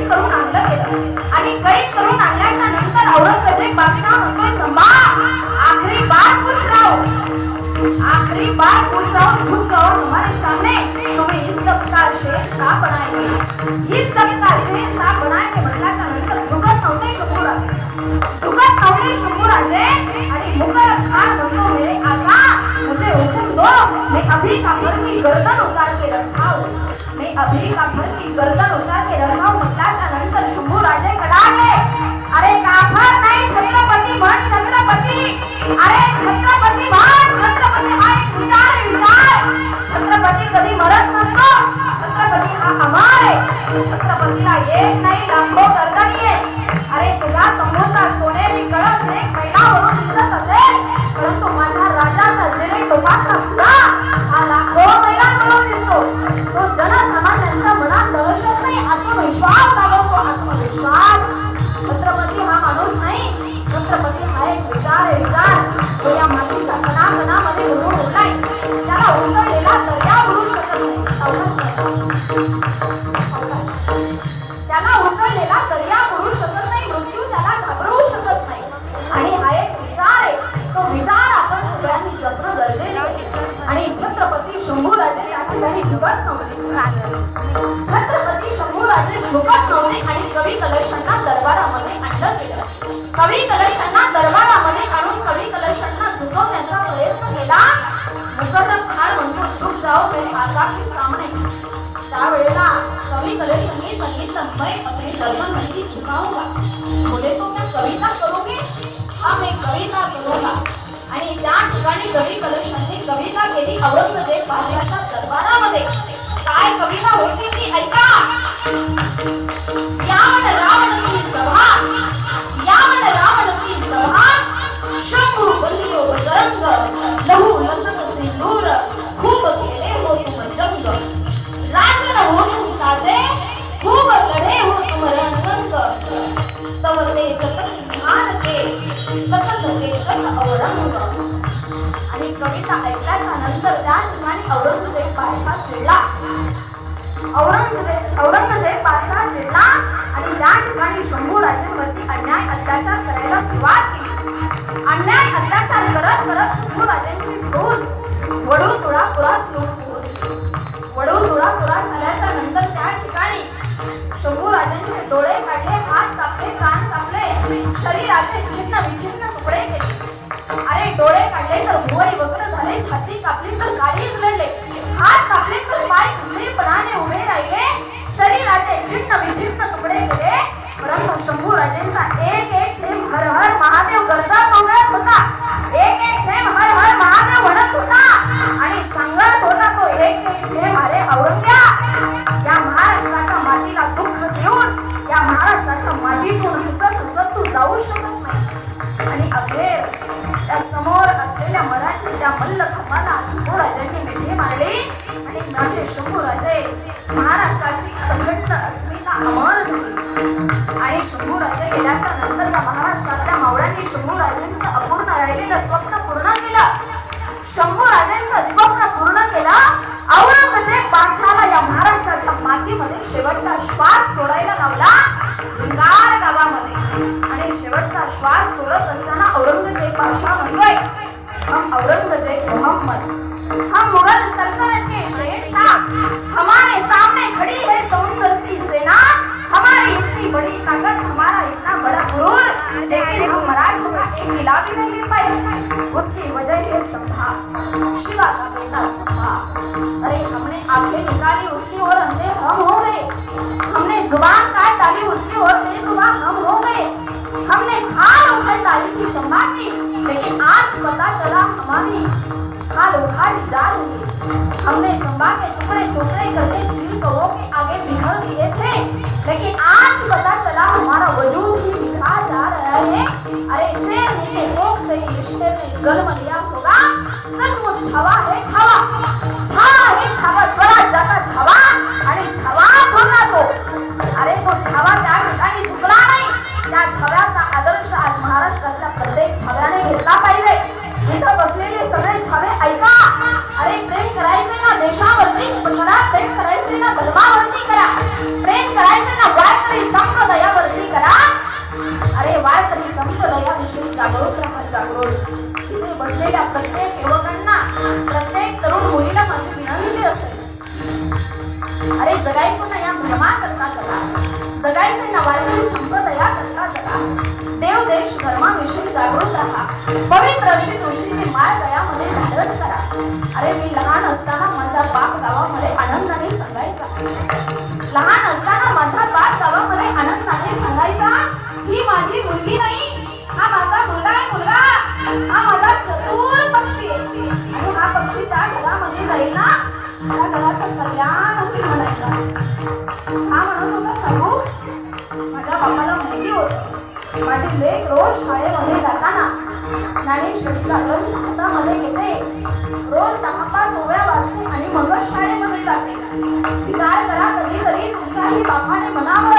कैद करून आणलं गेलं आणि कैद करून आणल्याच्या नंतर औरंगजेब बादशाह म्हणतोय संभा आखिरी बार पूछ रहा हूं, आखिरी बार पूछ रहा हूं, झुक जाओ हमारे सामने, तुम्हें इस तक का शेरशाह बनाएंगे, इस तक का शेरशाह बनाएंगे म्हटल्याच्या नंतर झुकत नव्हते शंभूराजे, झुकत नव्हते शंभूराजे आणि मुकरब खान म्हणतो मेरे आका मुझे हुक्म दो, मैं अभी का घर की गर्दन उतार के रखा हूं, मैं अभी का घर की गर्दन उतार के रखा हूं म्हटल्याच्या नंतर शंभूराजे कडाडले, अरे काफर नाही छत्रपती म्हण छत्रपती, अरे छत्रपती म्हण छत्रपती, हा एक विचार आहे विचार, छत्रपती कधी मरत नसतो, छत्रपती हा अमर आहे, छत्रपतीला एक नाही लाखो गर्दनी आहे, अरे तुझा समोरचा सोनेरी कळस एक मैलावरून दिसत असेल परंतु माझा राजाचा जिरे टोपाचा फुला हा लाखो मैलांवरून दिसतो, तो जनसामान्यांच्या मनात दहशत नाही आत्मविश्वास जागवतो, आत्मविश्वास, छत्रपती हा माणूस नाही, छत्रपती हा एक विचार आहे विचार, तो या मातीच्या कणाकणामध्ये उडून उरलाय, त्याला उसळलेला दर्या उडू शकत नाही, त्याला उसळलेला दर्या उडू शकत नाही, मृत्यू त्याला घाबरवू शकत नाही, आणि हा एक विचार आहे, तो विचार आपण सगळ्यांनी जपणं गरजेचं आहे, आणि छत्रपती शंभूराजे या ठिकाणी झुकत नव्हते, छत्रपती शंभूराजे झुकत नव्हते आणि कवी कलशांना दरबारामध्ये आणलं गेलं, कवी कलशांना दरबारामध्ये आणून कवी कलशांना झुकवण्याचा प्रयत्न केला, मुकर्रब खान म्हणतो झुक जाओ मेरे आका के सामने, त्यावेळेला कवी कलशांनी सांगितलं मैं अपने गर्दन नहीं झुकाऊंगा, बोले तो मैं कविता करूंगी, हाँ मैं कविता करूंगा, आणि त्या ठिकाणी कवी कलशांनी कविता केली औरंगजेब बादशाहच्या दरबारामध्ये, काय कविता होती ती ऐका, यावण रावण की सभा, यावण रावण की सभा, शंभू बलियो बजरंग, लहू लसत सिंदूर, खूप खेळे हो तुम जंग, राजन हो तुम साजे, खूप लढे हो तुम रणरंग, तव ते जगत ध्यान के, सतत ते जग औरंग, आणि कविता ऐकल्याच्या नंतर त्या ठिकाणी औरंगजेब बादशाह चिडला, औरंगजेब बादशाह चिडला आणि त्या ठिकाणी शंभूराजेवरती अन्याय अत्याचार करायला सुरुवात केली, अन्याय अत्याचार करत करत शंभूराजेंची फौज वडू तुळापुरा सुरू होती, वडू तुळापुरा झाल्याच्या नंतर त्या ठिकाणी शंभूराजेंचे डोळे काढले, हात कापले, कान कापले, शरीराचे छिन्न विछिन्न तुकडे केले, अरे डोळे काढले तर भुवई वक्र झाले, छाती कापली तर काळीज लढले, हात कापले तर पाय खंबीरपणाने उभे राहिले, शरीराचे छिन्न विछिन्न तुकडे केले, परंतु शंभूराजेंचा एक एक थेंब हर हर महादेव गरजत होता, एक एक थेंब हर हर महादेव म्हणत होता आणि सांगत होता तो एक एक थेंब अरे औरंग्या, या महाराष्ट्राच्या मातीला दुःख देऊन या महाराष्ट्राच्या मातीतून हसत हसत तू जाऊ शकत नाही, आणि अखेर त्या समोर असलेल्या मराठीच्या मल्ल खंबाला शंभूराजांनी मिठी मारली आणि माझे शंभूराजे महाराष्ट्राची अखंड अस्मिता अमर झाली, आणि शंभूराजे गेल्याच्या नंतर या महाराष्ट्रातल्या मावळ्यांनी शंभूराजेंचं अपूर्ण राहिलेलं स्वप्न पूर्ण केलं, शंभूराजेंचं स्वप्न पूर्ण केलं, औरंगजेब बादशाहला या महाराष्ट्राच्या मातीमध्ये शेवटचा श्वास सोडायला लावला भिंगार गावामध्ये, आणि शेवटचा श्वास सोडत असताना औरंगजेब बादशाह म्हणतोय हम औरंगजेब मोहम्मद, हम मुगल सल्तनत के शहंशाह, हमारे सामने खड़ी है समुंदर सी सेना, हमारी इतनी बड़ी ताकत, हमारा इतना बड़ा गुरूर, लेकिन हम मराठों का एक किला भी नहीं ले पाए, उसकी वजह है संभा, शिवा का बेटा संभा, अरे हमने आंखें निकाली उसकी ओर अंधे हम हो गए, हमने जुबान काट डाली उसकी ओर बेजुबान हम हो गए, हमने खाल उखड़ डाली थी संभा की, लेकिन आज पता चला हमारी खाल उखाड़ी जा रही है, हमने संभा के टुकड़े टुकड़े करके चील कौओं के आगे बिखर दिए थे, लेकिन आज पता चला हमारा वजूद ही बिखरा जा रहा है, अरे शेर ने रोग से ये शेर ने जन्म लिया होगा, सचमुच छावा है छावा, छावा है छावा, स्वराज जाता छावा आणि छावा होता तो, अरे तो छावा त्या ठिकाणी चुकला नाही, त्या छाव्याचा आदर्श आज महाराष्ट्रातल्या प्रत्येक छाव्याने घेतला पाहिजे, इथं बसलेले सगळे छावे ऐका, अरे प्रेम करायचे ना देशावरती करा, प्रेम करायचे ना धर्मावरती करा, प्रेम करायचे ना वारकरी जागृत. इथे बसलेल्या प्रत्येक युवकांना, प्रत्येक तरुण मुलीला माझी विनंती असेल, अरे जगायचं ना या धर्माकरता जगा, जगायचं ना वारकरी संप्रदायाकरता जगा. देव देश धर्माविषयी जागृत राहा. पवित्र अशी तुळशीची माळ गळ्यामध्ये धारण करा. अरे मी लहान असताना माझा बाप गावामध्ये आनंदाने सांगायचा, लहान असताना माझा बाप गावामध्ये आनंदाने सांगायचा, ही माझी मुलगी नाही, हा माझा मुलगा आहे, मुलगा हा माझा चतुर पक्षी आहे. आणि हा पक्षी त्या घरामध्ये जाईल ना, त्या घराचं कल्याण होईल म्हणायचा. हा म्हणत होता सांगू, माझ्या बापाला माहिती होतं माझी लेक रोज शाळेमध्ये जाताना ज्ञानेश्वरीचा ग्रंथ हातामध्ये घेते, रोज 10-5 ओव्या वाचते आणि मगच शाळेमध्ये जाते. विचार करा, कधीतरी तुमच्याही बापाने म्हणावं